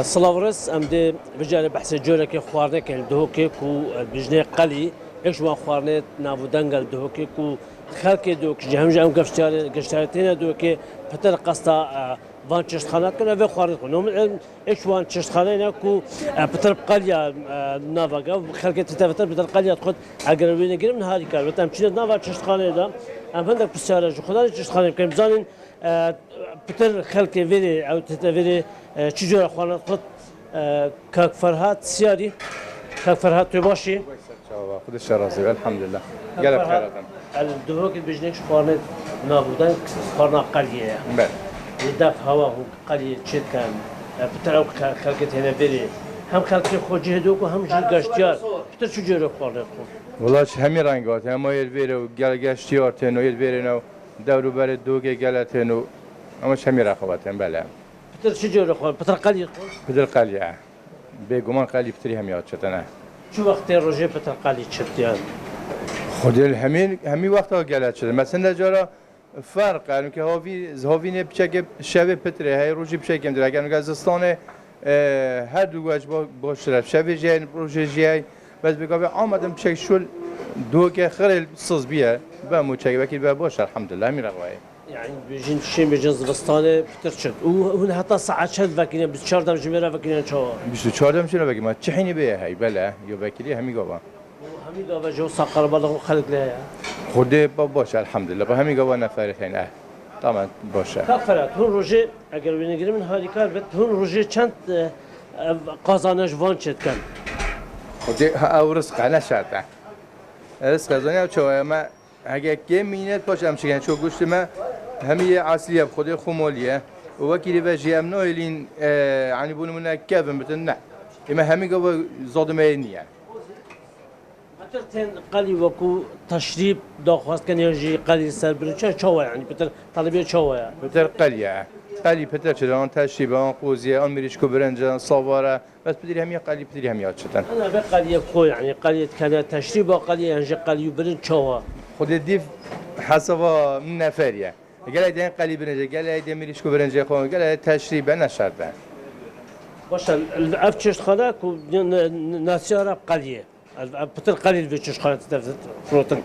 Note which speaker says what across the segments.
Speaker 1: صلاورس ام دي بجانب بحث جورك خوارنك الدهوكي كو بجني قلي ايش ما خوارنت نافو دنگل دهوكي كو خلق دوك جهم جهم قشتارتين دوكي فتر قستا وان چشت خانه کنه و خوارد کنه نوم ايش وان چشت خانه نكو بتر قليا نافا خلق تتفتر بتر قليا خود اگر وين گرم هاري کار وتم چیز نافا چشت خانه دا ام هندك بسیار جو خدا چشت خانه کنیم زانین بتر خلق ویری او تتویری چجور خوانت خود كاك فرهات سياري كاك فرهات تباشي
Speaker 2: خودش راضي الحمد لله قلب خيرات
Speaker 1: الدهوك بجنيكش خوانت نابودن خوارنا قليه
Speaker 2: بله
Speaker 1: يدف هوا هو قليه تشد كان بترو خلقت هنا بري هم خلق خوجه دوك وهم جي گشتيار بتر چجور خوانت خود
Speaker 2: والله همي رنگات هم يلبيرو قال گشتيار تنو يلبيرنو دورو بر دوگه گلتنو اما همي رخواتن بله
Speaker 1: بتر چجور خوان بتر قليه
Speaker 2: بدل قليه بگمان قلی بتری هم یاد شدنه
Speaker 1: شو وقت روجه بتر قليه چتيان
Speaker 2: خود همین وقت ها گلت شده مثلا جارا فرق کنیم که هاوی نه بچه که شب پتره های روزی بچه کم داره اگر نگه زستان هر دو گوش باشه شب جای روزی جای بس بگم آمدم بچه شل دو که خیلی سوز بیه با موچه وکیل با باشه الحمدلله همین رقمه
Speaker 1: يعني بيجين شيء بيجنز بسطانة بترشد وهون حتى ساعات شد فاكينة بتشار دم جميرة فاكينة شو
Speaker 2: بیشتر چهاردم شنو بگیم ما چه حینی به هی بله یا وکیلی همین گاوا
Speaker 1: همي قابا جو ساقر بالله خلق لها
Speaker 2: خود باشه الحمدلله با همین گاوا نفر خین طبعا باشه
Speaker 1: كفرت هون روجي اگر بنقول من هذه كار بت هون روجي چند قازانش وان شد كان
Speaker 2: خود او رزق انا شرطه رزق زنی او چه ما اگه که مینت باشم شکن چون گوشت ما همی اصلیه خود خمالیه و وکیلی و جی ام نایلین یعنی بونمونه کفن بتن نه اما همی گاوا زادمه نیه
Speaker 1: بتر تين قلي وكو تشريب داخواست كان يجي قلي سربر شو يعني بتر طلبيه شو يعني
Speaker 2: بتر قلی پتر چه آن تشریب آن قوزیه آن میریش کو برنج صواره بس بدری همی قلی بدری همی یاد شدن
Speaker 1: انا بقلي خو يعني قلي كان تشريب وقلي يجي قلي برن شو
Speaker 2: خود دیف حسابا من نفریه گله دین قلی برنج گله دین میریش کو برنج خو گله تشریب نشرده
Speaker 1: باش الافشش خلاك ناسيارة قليه بتر قليل بيتش خالد فروتن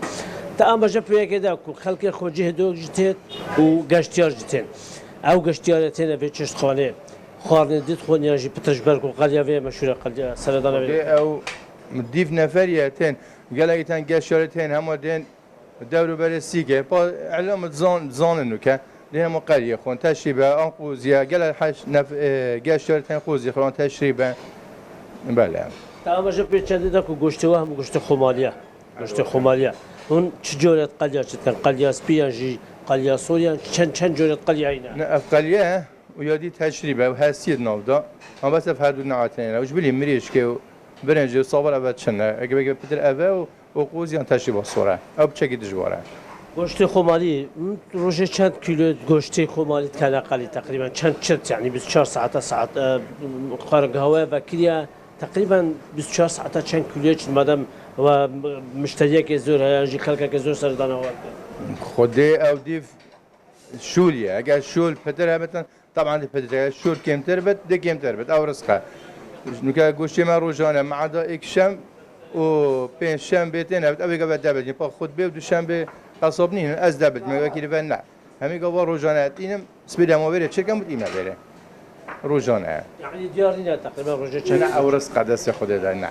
Speaker 1: تأمل جاب ويا كده خلق خوجه دوج جتين وقشتيار جتين أو قشتيارتين بيتش خالد خارن ديت خون يجي بترش بركو قليه في مشهورة قليه سردانة
Speaker 2: او مديف نفريتين قال ايتان قشتيارتين هم دين دورو برسيكه با علام زان انه كان دين مقريه خون تشريبه انقوزيه قال حش قشتيارتين قوزيه خون تشريبه بله
Speaker 1: تمام جاب بيتشدد داكو قشتي وهم قشتي خماليه هون تجورة قليه كان قليه سبيانجي قليه سوريا چند جورة قليه هنا
Speaker 2: قليه ويادي تشريبه وهسيد نافدا ما بس في هذو نعاتين وش بلي مريش كي برنج صابر ابد شنه اگه بگه پدر اوه و قوزیان تشریب صوره او بچگی دجواره
Speaker 1: گوشت خمالی روزه چند کیلو گوشت خمالی کنه قلی تقریبا چند چرت يعني 24 ساعت خارج هوا و کلیا تقریبا 24 ساعت چند کیلو چند مادام و مشتریه که زور هنجی خلقه که زور سردان آورد
Speaker 2: خوده او دیف شولیه اگر شول پدر همتن طبعا دی پدر شول کمتر بد دی کمتر بد او رزقه نوکه گوشتی من روزانه معدا یک شم و پنج شم بیتین ابد ابی گفت دبل پا خود بی و دو شم به قصاب نیم از دبل میگه که نه همی گفت روزانه اینم سپیدم آوره چکم بود اینا بره روزانه
Speaker 1: يعني دياري لا تقريبا روزه چند
Speaker 2: نه او رزق دست خود داره نه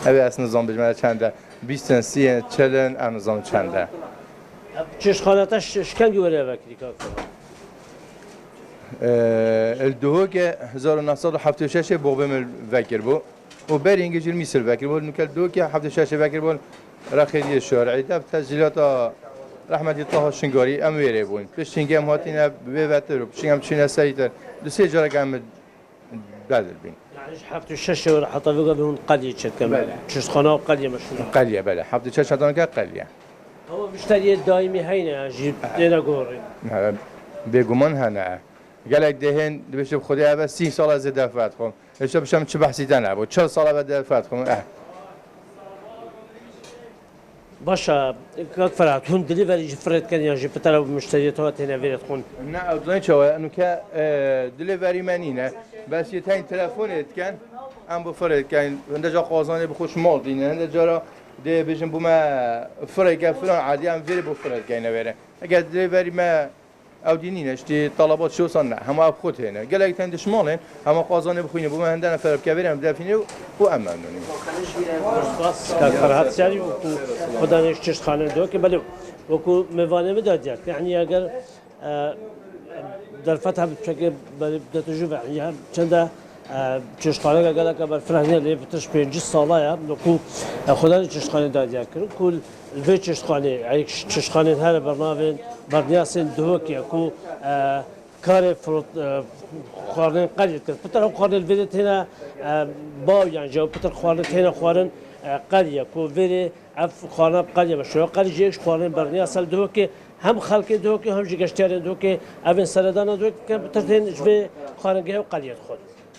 Speaker 2: ابی از نظام بجمله چنده 20 30 40 ان نظام چنده
Speaker 1: چش خاناتش شکن جوره وکیلی کار
Speaker 2: الدهوك 1976 بوبم الفكر بو وبري انجل ميسل فكر بو نكل الدهوك 76 فكر بو رخيدي الشارعي ده تسجيلات رحمة الله الشنغاري اميري بون بشينغ هم هاتينا بوتر بشينغ هم تشينا سيتر دسي جرا قام بدل بين
Speaker 1: يعني 76 ولا حتى بقى بهون قليه شد كمان چش خانه قليه مشهور
Speaker 2: قليه بله 76 هذا قليه
Speaker 1: هو مشتري دائمي هينا جيب دينا غوري
Speaker 2: بگمان هنه گلک دهن بشه خودی اول 30 سال از دفعت خون اشتباه بشم چه بحثی دنه بود 40 سال از دفعت خون
Speaker 1: باشا كات فرات هون دليفري جفرت كان يجي بتر مشتريات هات هنا فيرت خون
Speaker 2: نه اوزانی چه انو که دلیوری منی نه بس یه تاین تلفنت کن ام بفرد کن هنده جا قازانی بخوش مال دینه هنده جا را ده بجن بوما فرد کن فلان عادی هم ویری بفرد کن نویره اگر دلیوری ما او دینی نشتی طلبات شو صنع هم اب خود هنا قال لك تندش مالين هم قازاني بخوينه بما عندنا فرق كبير هم دافينه وامنوني
Speaker 1: بس كات فرات سري خدا نشتش خانه دو که بله وكو ميوانه بداديك يعني اگر در فتح بشكل بدأت تشوف يعني چنده چشخانه که گله که بر فرهنگ لی بترش 5 ساله یا نکو خدا چشخانه دادیا کرد کل الوی چشخانه یک چشخانه هر برنامه برنیاسن دو که کو کار فرود خوارن قلید کرد پتر هم خوارن الوی تینا با یعنی جو پتر خوارن تینا خوارن قلیه کو وری اف خوارن قلیه بشه قلیه جیش خوارن برنیاسل دو که هم خلق دو که هم جگشتر دو که اون سردان دو که پتر تین جوی خوارنگه و قلیت خود